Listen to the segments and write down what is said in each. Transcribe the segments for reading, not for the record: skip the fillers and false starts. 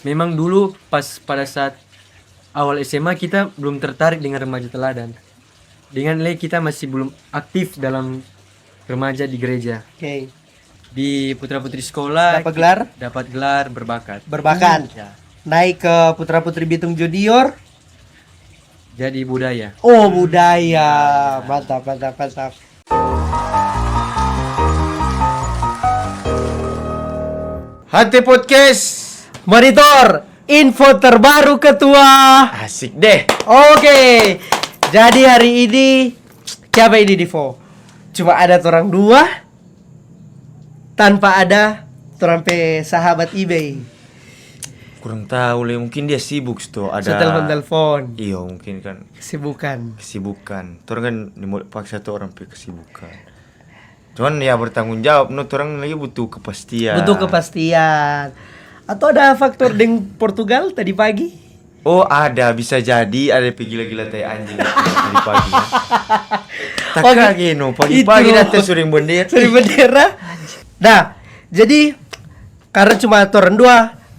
Memang dulu pada saat awal SMA kita belum tertarik dengan remaja teladan. Dengan kita masih belum aktif dalam remaja di gereja. Oke. Di putra-putri sekolah Dapat gelar? dapat gelar berbakat. Berbakat. Ya. Naik ke Putra-Putri Bitung Junior. Jadi budaya. Oh, budaya. Mantap, mantap, mantap. Hati Podcast. Monitor info terbaru ketua. Asik deh. Oke. Jadi hari ini siapa ini Divo? Cuma ada orang dua tanpa ada orang pe sahabat eBay. Kurang tahu le, mungkin dia sibuk tuh ada. Telepon. Iya, mungkin kan kesibukan. Orang kan paksa tuh orang pe kesibukan. Cuman ya bertanggung jawab, orang lagi butuh kepastian. Atau ada faktor dengan Portugal tadi pagi? Oh ada, bisa jadi ada gila-gila tai anjing tadi pagi. Ya. Tak Oke. kaget no, pagi-pagi Itu. nanti sering bendera. Seri bendera. Nah, jadi karena cuma orang dua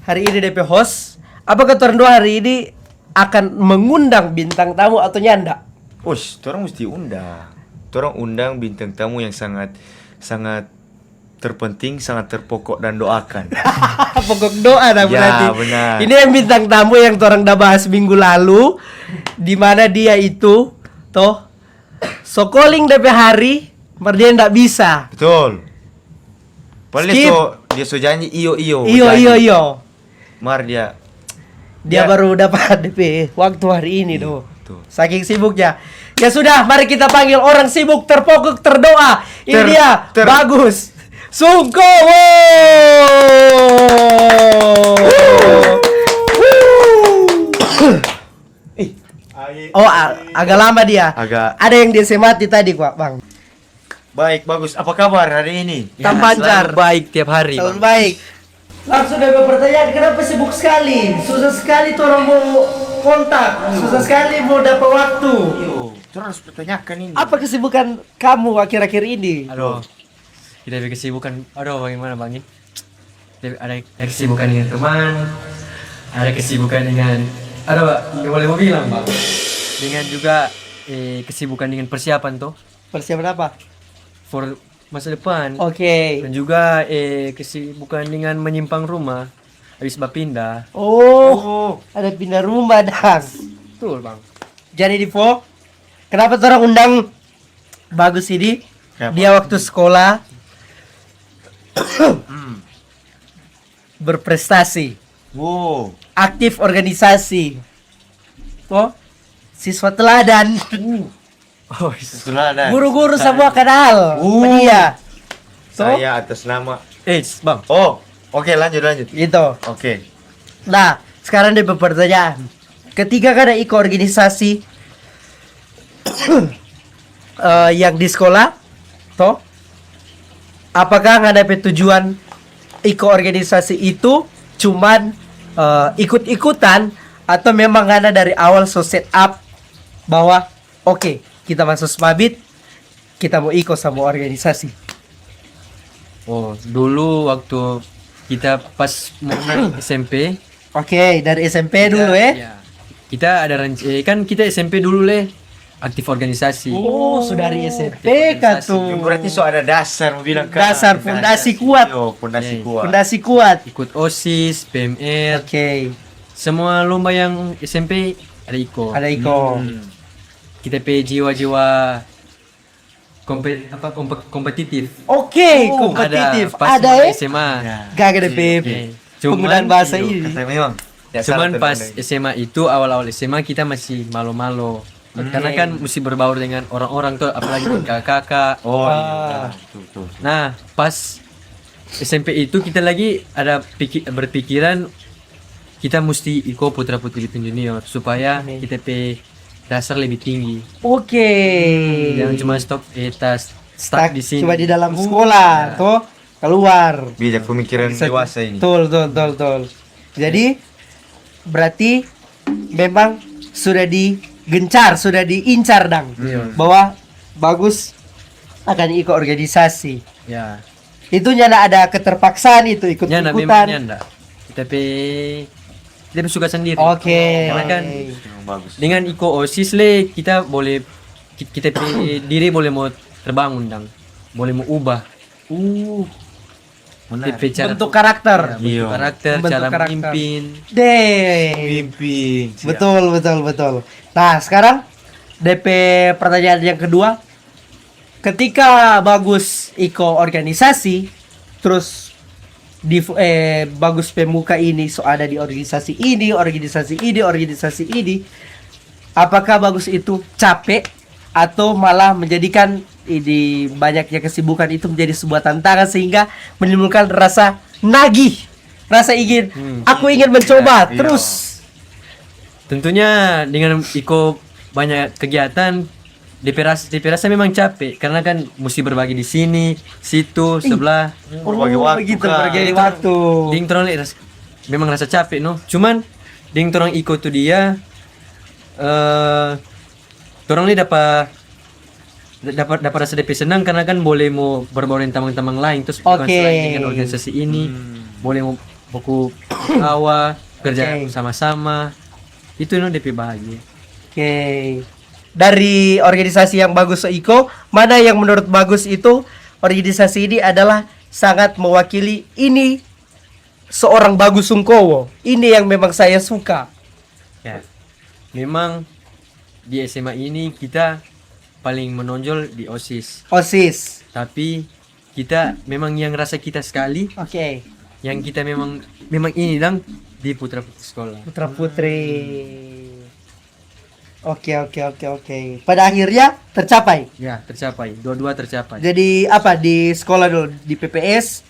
hari ini DP host, apakah orang dua hari ini akan mengundang bintang tamu atau nyanda? Ush, orang mesti undang. Orang undang bintang tamu yang sangat terpenting, sangat terpokok dan doakan. Pokok doa dah Ya, berarti. benar. Ini yang bintang tamu yang orang dah bahas minggu lalu, di mana dia itu toh sokoling DP hari, dia ndak bisa. Betul. Padahal Skip. dia so janji iyo. Iyo. Mar dia. Dia Ya. baru dapat DP waktu hari ini Iya, doh. betul. Saking sibuknya. Ya sudah, mari kita panggil orang sibuk terpokok terdoa. Ini dia, Bagus Sungkowo. Oh, agak lama dia. Agak. Ada yang dia semati tadi, Pak, Bang. Baik, bagus. Apa kabar hari ini? Tak pancar. Selalu baik tiap hari. Selalu Bang. baik. Langsung ada pertanyaan, kenapa sibuk sekali? Susah sekali tuh orang mau kontak. Susah sekali mau dapat waktu. Yo, orang harus pertanyakan ini. Apa kesibukan kamu akhir-akhir ini? Aduh. Kita ada kesibukan. Aduh, bagaimana Bang? Ada kesibukan dengan teman. Ada kesibukan dengan boleh mau bilang, Bang. Dengan juga kesibukan dengan persiapan tuh Persiapan apa? for masa depan. Oke. Dan juga kesibukan dengan menyimpang rumah habis berpindah. Oh, ada pindah rumah dang. Betul, Bang. Jadi Divo, kenapa orang undang Bagus ini? Kenapa? Dia waktu sekolah berprestasi, Wow. aktif organisasi. Toh, siswa teladan. Oh, Setelah ada. Guru-guru semua kenal sama dia. Toh, Saya atas nama. Bang. Oh, oke lanjut. gitu. Oke. Nah, sekarang dia pertanyaan. Ketika kan ada ikut organisasi yang di sekolah, toh, apakah nggak ada tujuan ikut organisasi itu cuman ikut-ikutan atau memang ada dari awal so set up bahwa oke, kita masuk Smabit, kita mau ikut sama organisasi. Oh, dulu waktu kita pas mau SMP. Oke, dari SMP dulu Ya. Kita ada kan kita SMP dulu aktif organisasi. Oh, sudah dari SMP kan tuh. Berarti so ada dasar mau bilang kan. Dasar, fondasi kuat. Yo, fondasi Iya. kuat. Fondasi kuat. Ikut OSIS, PMR, Oke, semua lomba yang SMP ada ikut. ada Iko. Kita pe jiwa-jiwa kompetitif. Oke, kompetitif. Pas Ada SMA. Gak ada PP. Penggunaan bahasa ini. Kata memang. Ya, Cuman salah pas terdengar. SMA itu awal-awal SMA kita masih malu-malu. Karena kan mesti berbaur dengan orang-orang tuh, apalagi kakak-kakak. Oh, Ah. iya. Tuh. Nah, pas SMP itu kita lagi ada berpikiran kita mesti ikut putra-putri Bitung Junior supaya kita pe dasar lebih tinggi. Oke. Jangan cuma stop stuck di sini. Cuma di dalam sekolah, tuh keluar. Bijak pemikiran dewasa ini. Betul. Jadi berarti memang sudah digencar, sudah diincar dang. Bahwa Bagus akan ikut organisasi. Ya. Itu nyana ada keterpaksaan itu Nyanda memang ikut-ikutan. nyanda. Kita pe dia suka sendiri. Oke. Karena kan Memang bagus. dengan iko OSIS le kita boleh kita punya diri boleh mau terbangun dang. Boleh mau ubah. Menarik. DP cara Bentuk karakter. bentuk Iya. karakter, Membentuk cara karakter. memimpin. Deh. Pimpin. Betul. Nah, sekarang DP pertanyaan yang kedua. Ketika Bagus iko organisasi, terus Bagus Pemuka ini so ada di organisasi ini, apakah Bagus itu capek atau malah menjadikan ini banyaknya kesibukan itu menjadi sebuah tantangan sehingga menimbulkan rasa nagih, rasa ingin aku ingin mencoba Iya. terus. Tentunya dengan iko banyak kegiatan DP rasa memang capek karena kan mesti berbagi di sini, situ, sebelah. Berbagi waktu, begitu, Kak. berbagi waktu. Ding torang memang rasa capek no. Cuman ding torang iko tuh dia torang ni dapat rasa DP senang karena kan boleh mau berbaur dengan teman-teman lain terus bukan Oke. selain dengan organisasi ini boleh mau buku kawa kerja Oke. sama-sama itu no DP bahagia. Oke. Dari organisasi yang Bagus iko, mana yang menurut Bagus itu organisasi ini adalah sangat mewakili ini seorang Bagus Sungkowo. Ini yang memang saya suka. Ya. Memang di SMA ini kita paling menonjol di OSIS. OSIS. Tapi kita memang yang rasa kita sekali, Oke. yang kita memang ini dang di putra putri sekolah. Putra Putri. Oke. Pada akhirnya tercapai. Ya, tercapai. Dua-dua tercapai. Jadi apa di sekolah dulu di PPS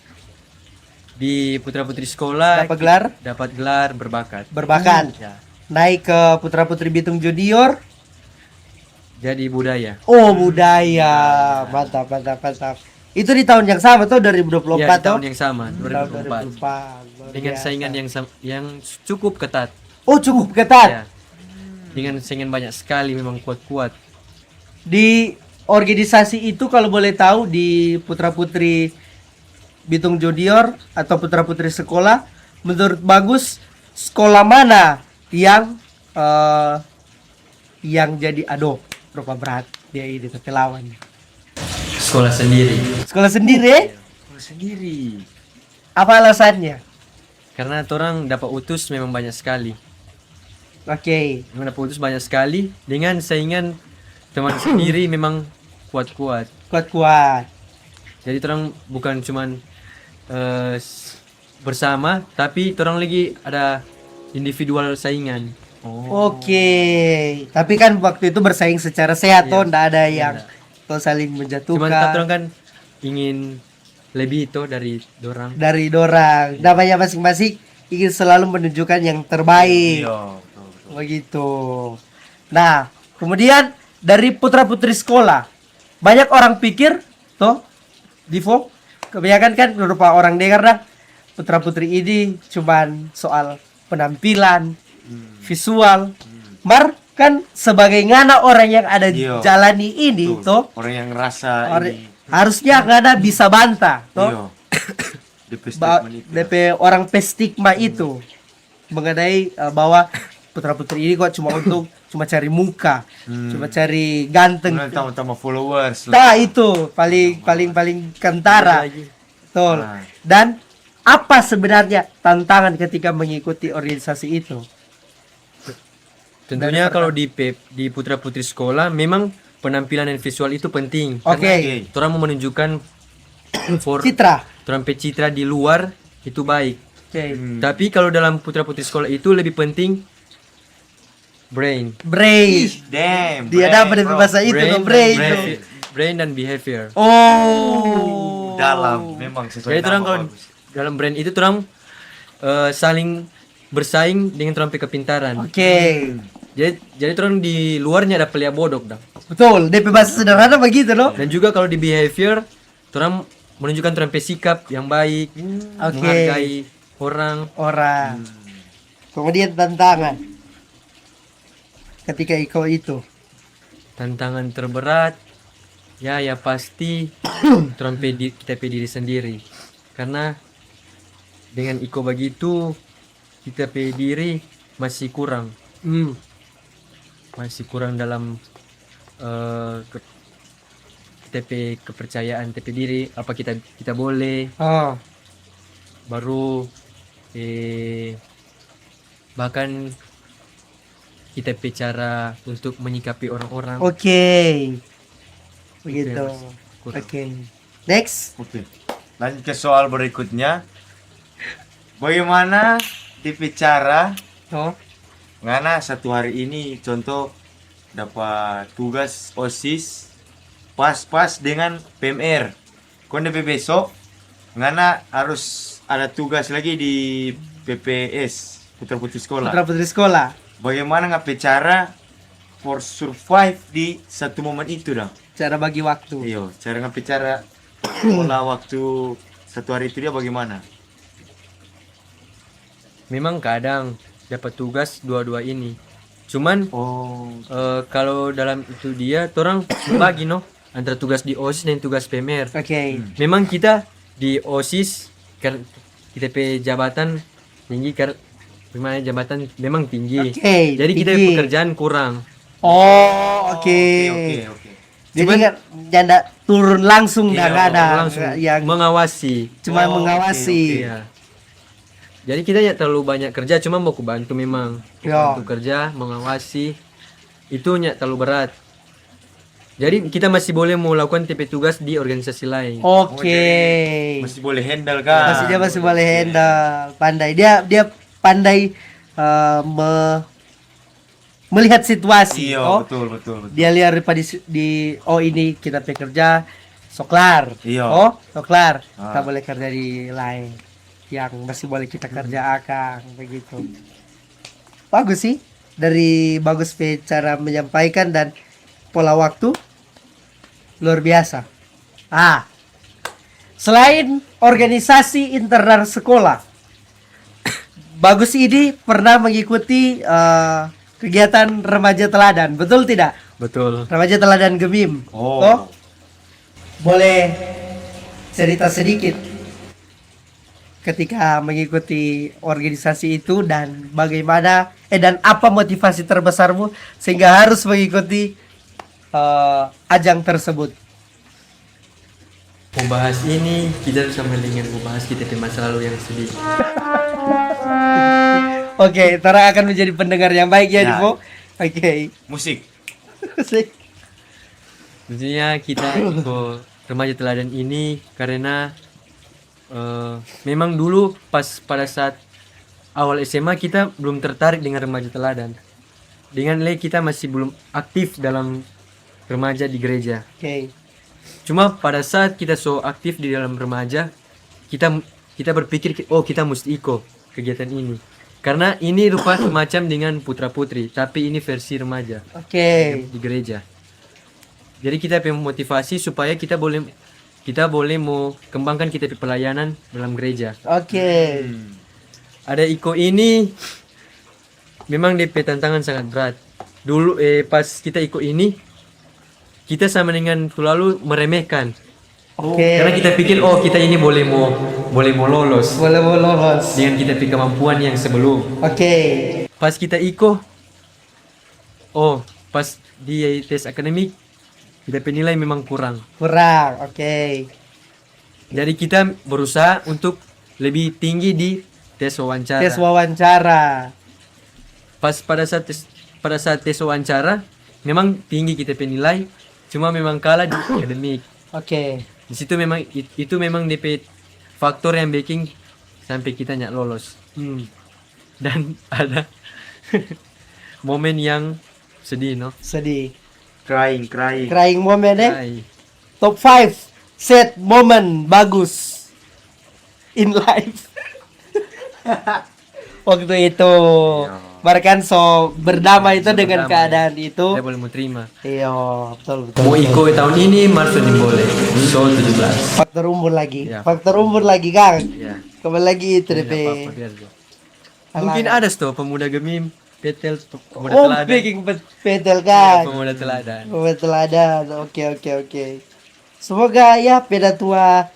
Di putra putri sekolah dapat gelar dapat gelar berbakat. berbakat. Ya. Naik ke Putra Putri Bitung Junior. Jadi budaya. Oh, budaya. Mantap. Itu di tahun yang sama tuh 2024 Ya, di tuh. tahun yang sama, Tahun 2024. 2024. Luar Dengan biasa. saingan yang cukup ketat. Oh, cukup ketat. Ya. Dengan saingan banyak sekali memang kuat-kuat. Di organisasi itu kalau boleh tahu di Putra Putri Bitung Junior atau Putra Putri sekolah, menurut Bagus sekolah mana yang jadi berapa berat dia ini tapi lawan. Sekolah sendiri. Sekolah sendiri? Sendiri. Apa alasannya? Karena orang dapat utus memang banyak sekali. Oke. Memang dapat utus banyak sekali dengan saingan teman sendiri memang kuat-kuat. Kuat-kuat. Jadi orang bukan cuman bersama, tapi orang lagi ada individual saingan. Oke. Tapi kan waktu itu bersaing secara sehat Iya. toh, ndak ada yang Iya. toh saling Cuman menjatuhkan orang kan ingin lebih itu dari dorang. dari dorang. Namanya masing-masing ingin selalu menunjukkan yang terbaik. Iya, betul. Begitu. Nah, kemudian dari putra-putri sekolah, banyak orang pikir toh, Divo, kebanyakan kan beberapa orang dengar dah putra-putri ini cuman soal penampilan, visual. Mar kan sebagai ngana orang yang ada Iya. jalani ini Betul. toh, Orang yang ngerasa ini. harusnya ngana bisa bantah toh. Iya. DP Ba- statement itu. DP orang pestigma itu mengenai bahwa putra-putri ini kok cuma untuk cuma cari muka, cuma cari ganteng. Kemudian tambah followers. Nah, itu paling kentara. Betul. Ah. Dan apa sebenarnya tantangan ketika mengikuti organisasi itu? Tentunya kalau di putra putri sekolah memang penampilan dan visual itu penting. Oke. Karena orang mau menunjukkan Citra. orang citra di luar itu baik. Oke. Tapi kalau dalam putra putri sekolah itu lebih penting brain. Brain. Damn. Dia dapat dari bahasa itu no, brain. Brain dan behavior. Oh. Dalam memang sesuai Jadi orang nama kalau bagus. dalam brain itu orang saling bersaing dengan orang kepintaran. Oke. Jadi orang di luarnya ada pelia bodok dah. Betul, DP bahasa sederhana begitu loh. Dan juga kalau di behavior orang menunjukkan orang sikap yang baik, Oke. menghargai orang. Kemudian tantangan ketika Iko itu. Tantangan terberat ya pasti kita diri sendiri. Karena dengan Iko begitu kita diri masih kurang. Masih kurang dalam TP kepercayaan, TP diri, apa kita boleh, Oh, baru bahkan kita cara untuk menyikapi orang-orang. oke. Itu Begitu. yang masih kurang. Oke. Next. Oke. Lanjut ke soal berikutnya. Bagaimana tipe cara Oh, ngana satu hari ini contoh dapat tugas OSIS pas-pas dengan PMR. Konde besok ngana harus ada tugas lagi di PPS Putra Putri Sekolah. putra putri sekolah. Bagaimana ngapain cara for survive di satu momen itu dah? Cara bagi waktu. Iyo, cara ngapain cara pola waktu satu hari itu dia bagaimana? Memang kadang dapat tugas dua-dua ini. Cuman Oh, kalau dalam itu dia orang bagi no antara tugas di OSIS dan tugas PMR. Oke. Memang kita di OSIS kita pe jabatan tinggi gimana jabatan memang tinggi. Oke, Jadi kita tinggi. pekerjaan kurang. Oh, oke. oke. Jadi nggak janda turun langsung dah Iya, nggak ada langsung yang mengawasi. cuma Oh, mengawasi. Iya. Jadi kita ya terlalu banyak kerja, cuma mau bantu memang. Ya. Bantu kerja, mengawasi. Itu nya terlalu berat. Jadi kita masih boleh melakukan TP tugas di organisasi lain. Oke. Masih boleh handle kan? Masih dia masih boleh handle, pandai. Dia pandai melihat situasi. Iya, Oh, betul. dia lihat di oh ini kita pekerja soklar. Iya. Oh, soklar. Ah. Kita boleh kerja di lain yang masih boleh kita kerjakan begitu. Bagus sih. Dari bagus Pe cara menyampaikan dan pola waktu luar biasa. Selain organisasi internal sekolah, Bagus ini pernah mengikuti kegiatan remaja teladan, betul tidak? Betul. Remaja teladan Gemim. Oh. Toh? Boleh cerita sedikit ketika mengikuti organisasi itu dan bagaimana dan apa motivasi terbesarmu sehingga harus mengikuti ajang tersebut? Membahas ini kita sama dengan membahas kita di masa lalu yang sedih. Oke, Tara akan menjadi pendengar yang baik ya, Ya. Divo. Oke. Musik. Tentunya kita ikut remaja teladan ini karena memang dulu pada saat awal SMA kita belum tertarik dengan remaja teladan. Dengan nilai kita masih belum aktif dalam remaja di gereja. Oke. Cuma pada saat kita so aktif di dalam remaja, kita berpikir oh kita mesti ikut kegiatan ini. Karena ini rupa semacam dengan putra putri, tapi ini versi remaja Oke. di gereja. Jadi kita punya motivasi supaya kita boleh mau kembangkan kita punya pelayanan dalam gereja. Oke. Ada Iko ini memang DP tantangan sangat berat. Dulu pas kita ikut ini kita sama dengan selalu meremehkan. Oke. Karena kita pikir oh kita ini boleh mau lolos Boleh lolos. dengan kita punya kemampuan yang sebelum. Oke. Pas kita ikut pas di tes akademik kita penilai memang kurang. Kurang. Oke. Jadi kita berusaha untuk lebih tinggi di tes wawancara. Tes wawancara. Pada saat tes wawancara memang tinggi kita penilai, cuma memang kalah di akademik. Oke. Di situ memang itu memang DP faktor yang bikin sampai kita nyak lolos. Dan ada momen yang sedih no. Sedih. Crying. Crying moment Ay, Top 5 sad moment bagus in life. Waktu itu Barkan so berdamai itu dengan berdamai. keadaan itu. Saya boleh mau terima. Iya, betul. Mau ikut tahun ini Marso boleh. So 17. Faktor umur lagi. Ya. Faktor umur lagi, Kang. Ya. Kembali lagi itu Tidak DP. apa-apa, biar aja. Mungkin ada tuh pemuda Gemim, Petel, pemuda Oh, teladan. picking petel kan. Pemuda teladan. Pemuda teladan. Oke. Semoga ya peda tua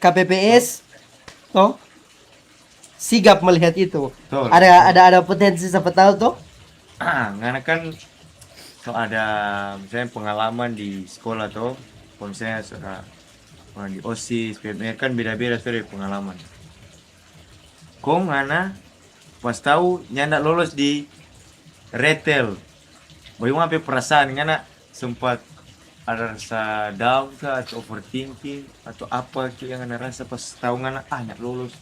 KPPS toh sigap melihat itu. Betul. Ada potensi siapa tahu tuh. Karena kan so ada misalnya pengalaman di sekolah tuh, kalau misalnya sudah pernah di OSIS, PMR kan beda-beda sudah pengalaman. Kok ngana pas tahu nyanda lolos di retail, bagaimana apa perasaan ngana sempat ada rasa down kah atau overthinking atau apa yang ngana rasa pas tahu ngana nyak lolos,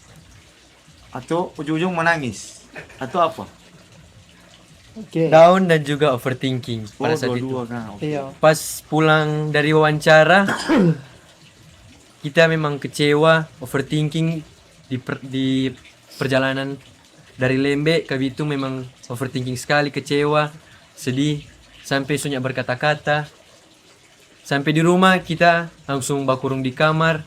atau ujung-ujung menangis atau apa? Oke. Down dan juga overthinking pada saat itu. dua-dua kan. Iya. Pas pulang dari wawancara, kita memang kecewa, overthinking di perjalanan dari Lembe ke Bitung, memang overthinking sekali, kecewa, sedih, sampai sunyak berkata-kata. Sampai di rumah kita langsung bakurung di kamar,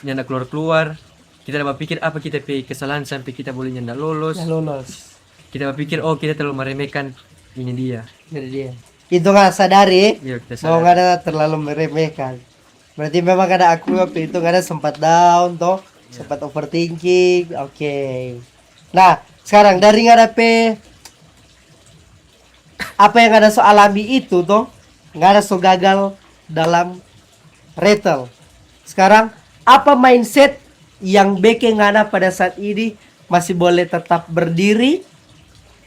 nyanda keluar-keluar. Kita dapat pikir apa kita pe kesalahan sampai kita boleh nyanda lolos. Nah, lolos. Kita berpikir oh kita terlalu meremehkan ini dia. Jadi dia. Itu nggak sadari. Iya, kita Mau sadar. nggak ada terlalu meremehkan. Berarti memang ada aku waktu itu nggak ada sempat down toh, sempat overthinking. Oke. Nah, sekarang dari ngarepe apa yang ada so alami itu toh, nggak ada so gagal dalam retail. Sekarang apa mindset yang bikin ngana pada saat ini masih boleh tetap berdiri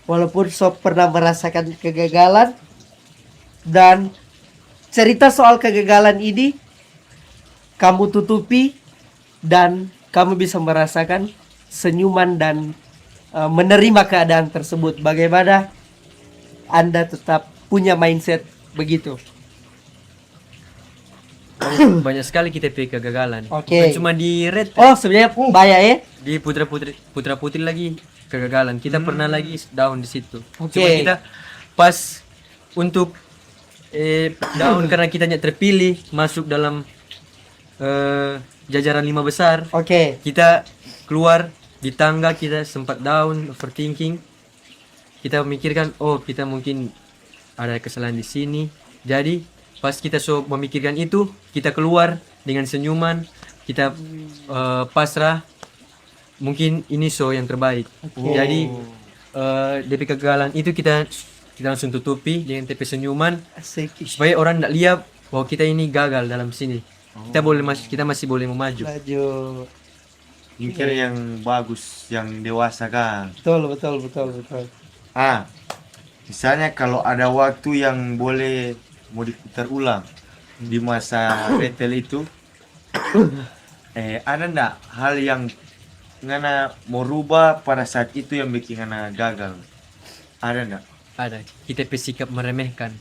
walaupun so pernah merasakan kegagalan, dan cerita soal kegagalan ini kamu tutupi dan kamu bisa merasakan senyuman dan menerima keadaan tersebut. Bagaimana Anda tetap punya mindset begitu? Banyak sekali kita pe kegagalan. Oke. Bukan cuma di red, Oh, sebenarnya banyak ya. di putra putri lagi kegagalan. Kita pernah lagi down di situ. Oke. Cuma kita pas untuk down karena kita hanya terpilih masuk dalam jajaran 5 besar. Oke. Kita keluar di tangga, kita sempat down, overthinking. Kita memikirkan oh kita mungkin ada kesalahan di sini. Jadi pas kita memikirkan itu, kita keluar dengan senyuman, kita pasrah. Mungkin ini yang terbaik. Jadi dari kegagalan itu kita langsung tutupi dengan TP senyuman Asik. supaya orang tidak lihat bahwa kita ini gagal dalam sini. Kita masih boleh memaju. Maju. Mikir yang bagus, yang dewasa kan. Betul. Misalnya kalau ada waktu yang boleh mau diputar ulang di masa retail itu, ada ndak hal yang ngana mau rubah pada saat itu yang bikin ngana gagal? Ada ndak? Ada. Kita bersikap meremehkan.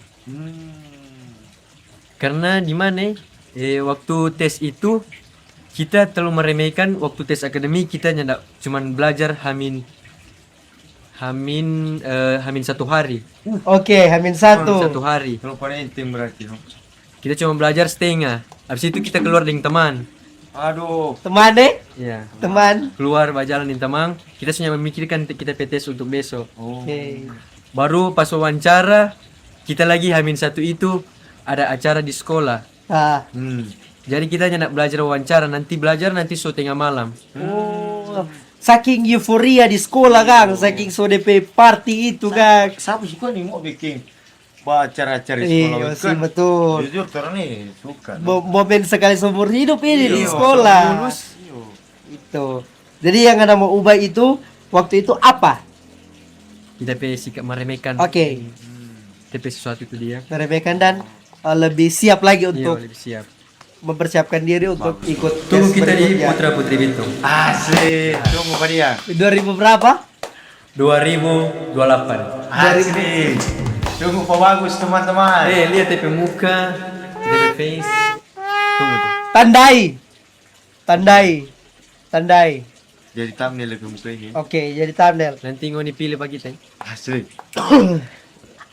Karena di mana waktu tes itu kita terlalu meremehkan. Waktu tes akademik kita hanya cuman belajar hamin 1 hari. Oke, Hamin satu. 1 hari. Kalau pada intim berarti, no? Kita cuma belajar setengah. Habis itu kita keluar dengan teman. Aduh, Teman deh, Ya. teman. Keluar berjalan dengan teman. Kita hanya memikirkan kita PTS untuk besok. Oke. Baru pas wawancara kita lagi hamin 1 itu ada acara di sekolah. Ah. Jadi kita hanya nak belajar wawancara, nanti tengah malam. Oh. Saking euforia di sekolah Kang, saking so DP party itu Kang. siapa sih kau nih mau bikin acara-acara di Iya sekolah? sih, betul. Jujur orang nih suka. Momen sekali seumur hidup ini di Iya, sekolah. lulus. Itu. Jadi yang Anda mau ubah itu waktu itu apa? Kita sikap meremehkan. Oke. TP sesuatu itu dia. Meremehkan dan lebih siap lagi Iya, untuk lebih siap. mempersiapkan diri untuk ikut Tunggu tes kita di berikutnya. Putra Putri Bitung. Asik. Tunggu Pak dia. 2000 berapa? 2028. Asik. Tunggu Pak bagus teman-teman. Lihat TP muka, TP face. Tunggu tuh. Tandai. Jadi thumbnail ke muka ini. Oke, jadi thumbnail. Nanti ngoni pilih bagi kita. Asik.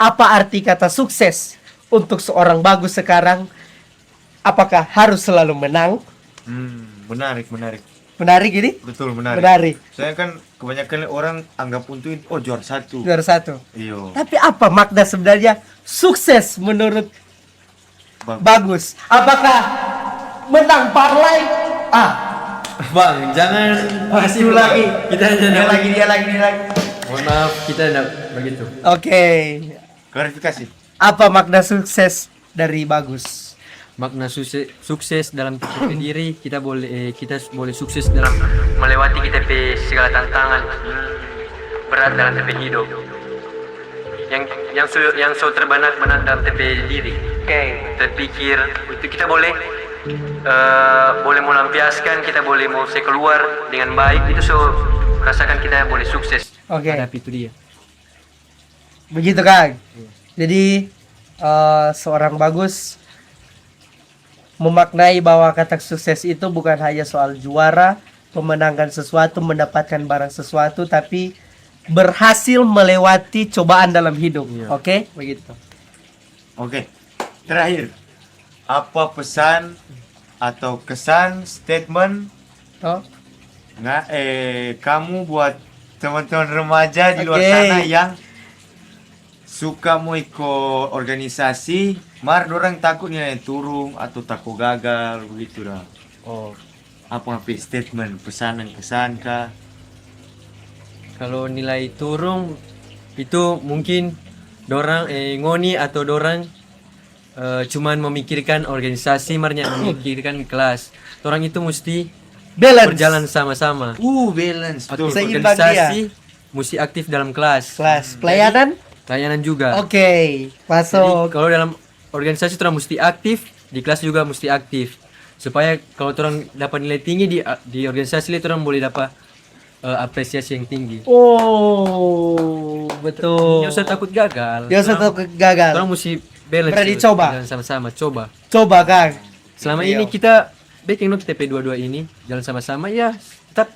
Apa arti kata sukses untuk seorang Bagus sekarang? Apakah harus selalu menang? Menarik. Menarik ini? Betul menarik. Menarik. Saya kan kebanyakan orang anggap untuk juara 1. Juara 1. Iyo. Tapi apa makna sebenarnya sukses menurut Bagus? Apakah menang parlay? Bang, jangan Masih lagi. Kita Dia tidak lagi, dia lagi, dia lagi. Mohon maaf, kita tidak begitu. Oke. Klarifikasi. Apa makna sukses dari Bagus? Makna sukses dalam TPP diri, kita boleh sukses dalam melewati kita segala tantangan berat dalam TP hidup. Yang so terbenak-benak dalam TP diri. Oke. Terpikir itu kita boleh melampiaskan, kita boleh mau saya keluar dengan baik, itu so rasakan kita boleh sukses. Oke. Hadapi itu dia. Begitu Kang. Jadi seorang Bagus memaknai bahwa kata sukses itu bukan hanya soal juara, memenangkan sesuatu, mendapatkan barang sesuatu, tapi berhasil melewati cobaan dalam hidup. Iya. Oke, begitu. Oke. Terakhir. Apa pesan atau kesan statement Toh? kamu buat teman-teman remaja di luar Oke. sana yang suka mau ikut organisasi, dorang takut nilai turun atau takut gagal begitu dah. Oh, Apa statement, pesanan, kesan kah? kalau nilai turun itu mungkin dorang ngoni atau dorang cuman memikirkan organisasi, marnya memikirkan kelas. Orang itu mesti Balance. berjalan sama-sama. Balance. Aktif Betul. Seimbang organisasi, mesti aktif dalam kelas. Kelas pelayanan. Layanan juga. Oke, Jadi masuk. kalau dalam organisasi orang mesti aktif, di kelas juga mesti aktif. Supaya kalau orang dapat nilai tinggi di organisasi, orang boleh dapat apresiasi yang tinggi. Oh, betul. Jangan usah takut gagal. Dia usah takut gagal. Orang mesti balance. Berani coba. Jalan sama-sama, coba. Coba Kang. Selama Iya. ini kita baking note TP22 ini jalan sama-sama ya, tetap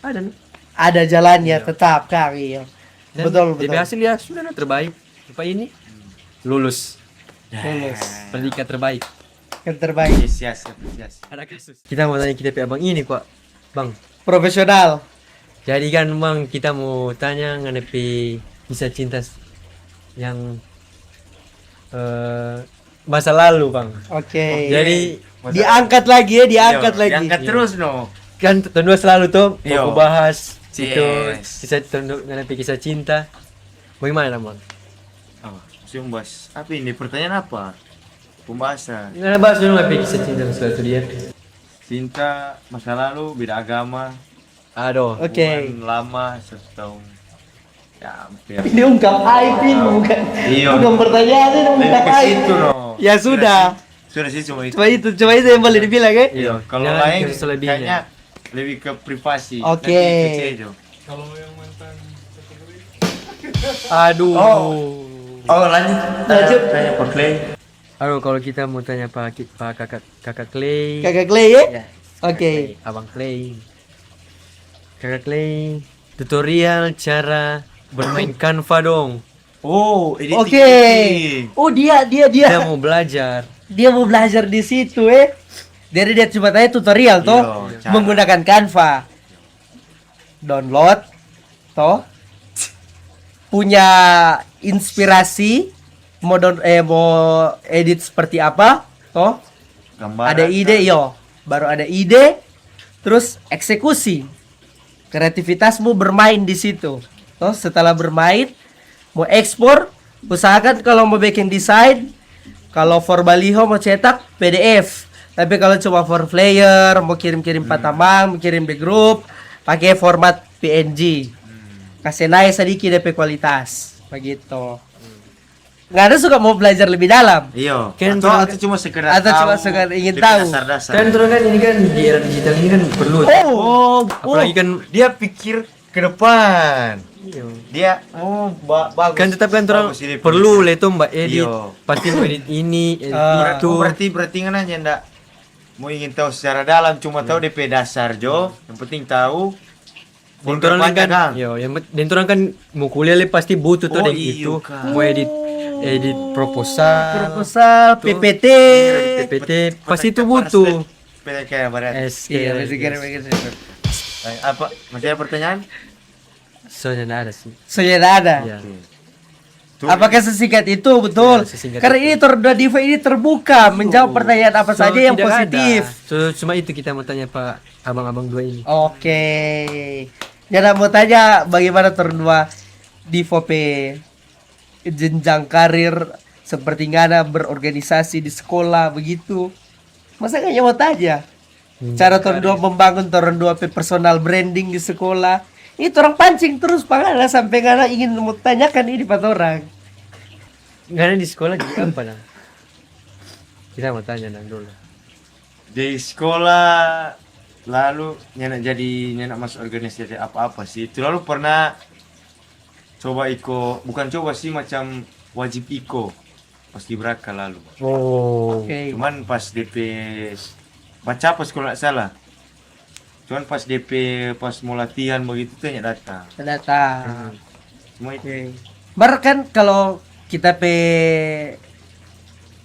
ada. Ada jalannya tetap Kang. Iya. Dan Betul, DP betul. hasil ya sudah terbaik. Supaya ini lulus. Lulus. Predikat terbaik. Yang terbaik. Apresiasi, apresiasi. Ada kasus. Kita mau tanya kita abang ini kok, Bang. Profesional. Jadi kan Bang, kita mau tanya mengenai kisah cinta yang masa lalu, Bang. Oke. Jadi diangkat lagi ya, diangkat Iya, lagi. diangkat terus no. kan tentu selalu tuh Iya. mau bahas itu Yes. mengenai kisah cinta. Bagaimana, Bang? Saya bahas apa ini? Pertanyaan apa? Pembahasan. Nggak bahas dulu mengenai kisah cinta sesuatu dia. Cinta masa lalu, beda agama. Aduh. Oke. Hubungan lama 1 tahun. Ya, hampir. Ini ungkap aib ini bukan. Iya. Bukan pertanyaan ini Lebih ungkap ke aib. situ no. Ya sudah. Sudah sih cuma itu. Coba itu yang boleh dibilang ya. Iya, kalau Jangan lain dikasih selebihnya. kayaknya lebih ke privasi. Oke. Nanti ke Cejo. Aduh. Oh, lanjut. Lanjut. Tanya Pak Clay. Aduh, kalau kita mau tanya Pak kakak Clay. Kakak Clay ya. Ya, Oke. Abang Clay. Kakak Clay, tutorial cara bermain Canva dong. Oh, editing. Oke. editing. Oh dia Kita mau belajar. dia mau belajar di situ Jadi dia cuma tanya tutorial toh Iya, cara. menggunakan Canva. Download toh. Punya inspirasi mau edit seperti apa toh. Gambaran. Ada ide baru ada ide terus eksekusi. Kreativitasmu bermain di situ. Toh setelah bermain mau ekspor, usahakan kalau mau bikin desain, kalau for baliho mau cetak PDF. Tapi kalau cuma for flyer, mau kirim-kirim patamang, mau kirim di grup, pakai format PNG. Kasih naik sedikit DP kualitas. Begitu. Nggak ada suka mau belajar lebih dalam. Iya. Kan Atau cuma sekedar atau tahu. cuma sekedar ingin lebih tahu. Dasar-dasar. Kan terus kan ini kan di era digital ini kan perlu. Apalagi kan dia pikir ke depan. Dia bagus. kan tetap kan orang Bagus ini perlu lah itu mbak edit. Iya. Pasti mau edit ini, edit itu. berarti kan aja ndak mau ingin tahu secara dalam, cuma tahu DP dasar Jo. Yang penting tahu. Dan orang kan, Kang. yo, dan orang kan mau kuliah le pasti butuh tuh Oh, dan iya, itu Kang. mau edit proposal, Proposal, PPT. PPT, pasti itu butuh. Kayak berarti. Iya, SK. Apa? Masih ada pertanyaan? Soalnya nggak ada sih. Sudah ada. Iya. Apakah sesingkat itu? Betul. Ya, sesingkat Karena ini Torda Diva ini terbuka menjawab pertanyaan apa saja yang tidak positif. ada. Cuma itu kita mau tanya Pak abang-abang dua ini. Oke. Jadi mau tanya bagaimana Torda Diva jenjang karir seperti ngana berorganisasi di sekolah begitu. Masa nggak mau tanya? Cara Torda membangun Torda personal branding di sekolah. Ini orang pancing terus Pangana sampai ngana ingin mau tanyakan ini Pak orang. Karena di sekolah juga apa nang? Kita mau tanya nang dulu. Di sekolah lalu nyenak masuk organisasi apa-apa sih. Itu lalu pernah coba bukan coba sih, macam wajib paski beraka lalu. Oh. Oke. Cuman pas DP baca pas kalau nggak salah. Cuman pas DP pas mau latihan begitu tuh datang. Datang. Cuma itu. Oke. Baru kan kalau kita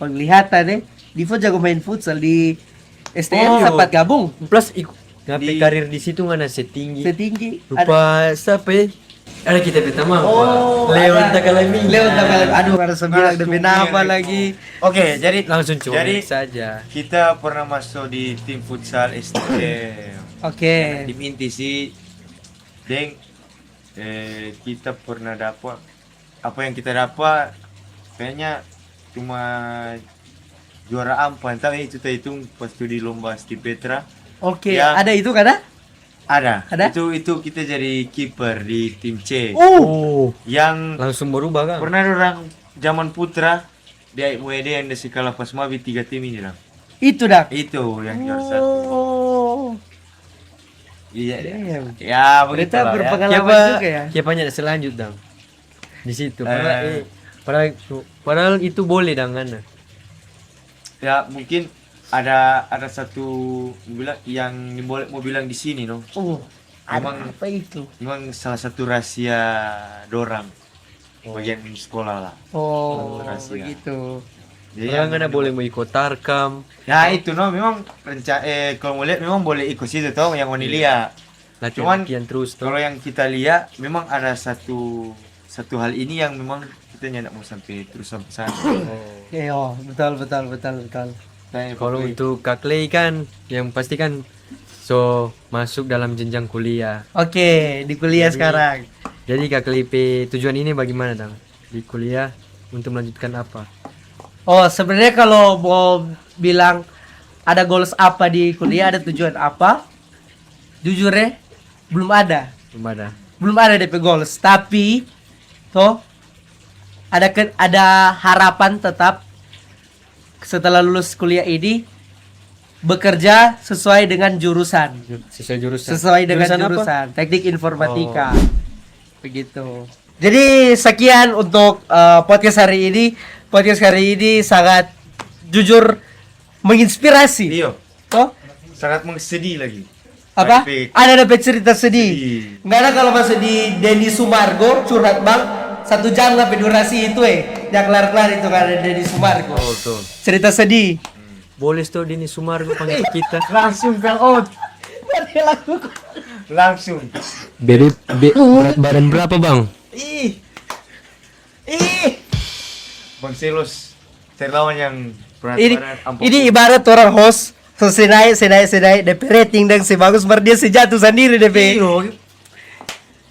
penglihatan Divo jago main futsal di STM sempat gabung Plus ngapain karir di situ nggak setinggi. setinggi. Lupa siapa ya? Ada kita pertama Oh, Leon ada. Takalami. Leon Takalami. Aduh, harus bilang demi nama lagi. Oke, jadi Langsung coba jadi saja. kita pernah masuk di tim futsal STM. Oke. Tim inti sih, Deng, kita pernah dapat apa yang kita dapat kayaknya cuma juara ampan, tapi itu terhitung pas di lomba Sti Petra. Oke, Ya. ada itu kan? Ada. Ada? Itu kita jadi kiper di tim C. Oh, Yang langsung berubah kan? pernah orang zaman putra di WD yang di skala pas Mabi 3 tim ini lah. Itu dah. Itu yang juara satu. Oh. Iya. Damn. Ya begitu Berita lah ya. berpengalaman juga ya. Siapa banyak selanjut dong di situ. Eh. Padahal itu boleh dengan. Ya mungkin ada satu yang mau bilang di sini no. Oh. Emang- Ada apa itu? Memang salah satu rahasia dorang bagian sekolah lah. Oh, Rahasia. begitu. Jadi Orang nggak boleh mau ikut tarkam. Ya itu no, memang kalau mau lihat memang boleh ikut situ toh yang Onilia. Cuman Latihan terus tuh. kalau yang kita lihat memang ada satu hal ini yang memang kita nggak mau sampai terus sampai sana. Oh, betul. Kalau untuk Kak Clay kan yang pasti kan masuk dalam jenjang kuliah. Oke, di kuliah Jadi- sekarang. Jadi Kak Clay tujuan ini bagaimana dong di kuliah untuk melanjutkan apa? Oh, sebenarnya kalau mau bilang ada goals apa di kuliah, ada tujuan apa? Jujur belum ada. Belum ada. Belum ada DP goals, tapi toh ada harapan tetap setelah lulus kuliah ini bekerja sesuai dengan jurusan. Sesuai jurusan. Sesuai dengan Jurusan apa? jurusan teknik informatika. Begitu. Jadi sekian untuk podcast hari ini. Podcast hari ini sangat jujur menginspirasi. Iya, Toh? sangat sedih lagi. Apa? Tapi- Ada cerita sedih. Sedih. Nggak ada kalau masuk di Denny Sumargo curhat bang 1 jam sampai durasi itu Jangan kelar-kelar itu kan ada Denny Sumargo. Oh, tuh. Cerita sedih. Boleh tuh Dini Sumargo panggil kita. Langsung fell out. Langsung. Berat badan berapa, Bang? Ih. Bang Selos, lawan yang Ini berat ini ibarat orang host senai DP rating dan si bagus baru dia sejatuh sendiri DP.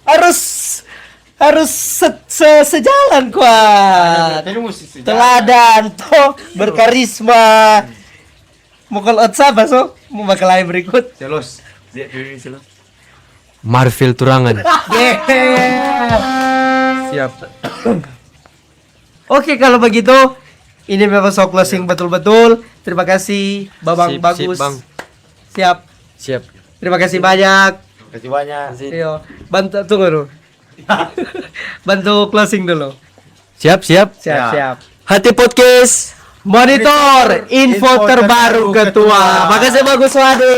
Harus sejalan kuat. Teladan toh berkarisma. Mau call out siapa mau bakal live berikut. Selos, lihat dulu ini Selos. Marvel Turangan. Siap. Oke kalau begitu ini memang so closing betul-betul. Terima kasih Babang Sip, bagus. sip, Bang. Siap. Siap. Terima kasih banyak. Terima kasih banyak. Ayo, bantu tunggu dulu. Bantu closing dulu. Siap. Siap. Ya. Hati podcast. Monitor info terbaru ketua. Makasih bagus Wadi.